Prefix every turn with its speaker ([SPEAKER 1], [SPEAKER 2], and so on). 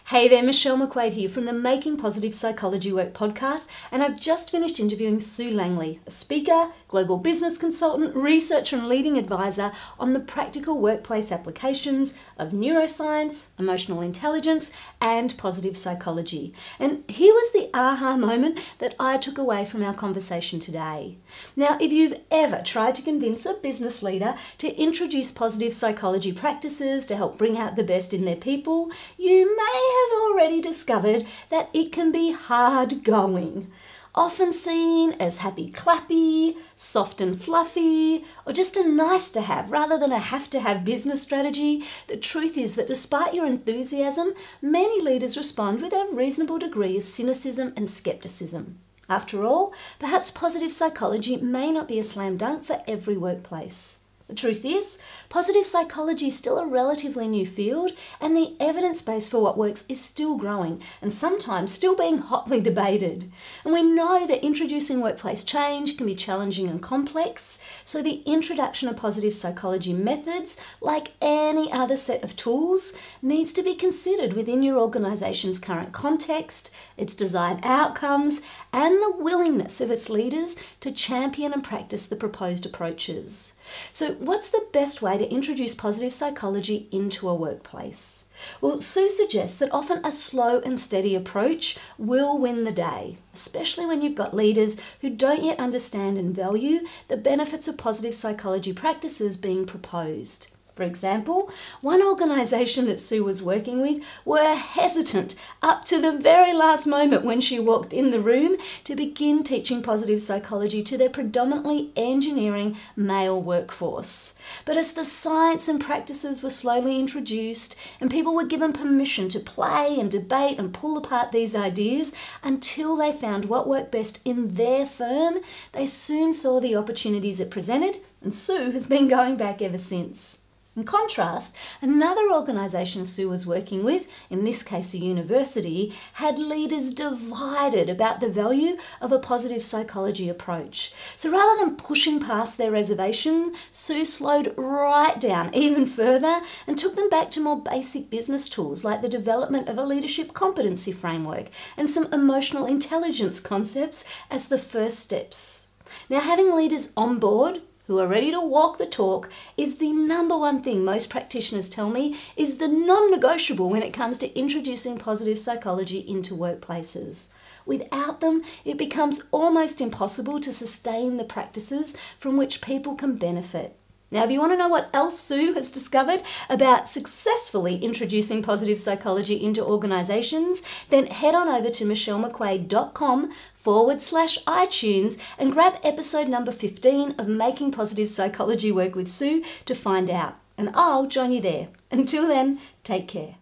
[SPEAKER 1] Hey there, Michelle McQuaid here from the Making Positive Psychology Work podcast, and I've just finished interviewing Sue Langley, a speaker, global business consultant, researcher and leading advisor on the practical workplace applications of neuroscience, emotional intelligence and positive psychology. And here was the aha moment that I took away from our conversation today. Now, if you've ever tried to convince a business leader to introduce positive psychology practices to help bring out the best in their people, you may have already discovered that it can be hard going. Often seen as happy-clappy, soft and fluffy, or just a nice to have rather than a have to have business strategy, the truth is that despite your enthusiasm, many leaders respond with a reasonable degree of cynicism and scepticism. After all, perhaps positive psychology may not be a slam dunk for every workplace. The truth is, positive psychology is still a relatively new field, and the evidence base for what works is still growing and sometimes still being hotly debated. And we know that introducing workplace change can be challenging and complex, so the introduction of positive psychology methods, like any other set of tools, needs to be considered within your organisation's current context, its desired outcomes, and the willingness of its leaders to champion and practice the proposed approaches. So what's the best way to introduce positive psychology into a workplace? Well, Sue suggests that often a slow and steady approach will win the day, especially when you've got leaders who don't yet understand and value the benefits of positive psychology practices being proposed. For example, one organisation that Sue was working with were hesitant up to the very last moment when she walked in the room to begin teaching positive psychology to their predominantly engineering male workforce. But as the science and practices were slowly introduced and people were given permission to play and debate and pull apart these ideas until they found what worked best in their firm, they soon saw the opportunities it presented, and Sue has been going back ever since. In contrast, another organisation Sue was working with, in this case a university, had leaders divided about the value of a positive psychology approach. So rather than pushing past their reservation, Sue slowed right down even further and took them back to more basic business tools like the development of a leadership competency framework and some emotional intelligence concepts as the first steps. Now, having leaders on board who are ready to walk the talk is the number one thing most practitioners tell me is the non-negotiable when it comes to introducing positive psychology into workplaces. Without them, it becomes almost impossible to sustain the practices from which people can benefit. Now, if you want to know what else Sue has discovered about successfully introducing positive psychology into organisations, then head on over to michellmcquaid.com/iTunes and grab episode number 15 of Making Positive Psychology Work with Sue to find out. And I'll join you there. Until then, take care.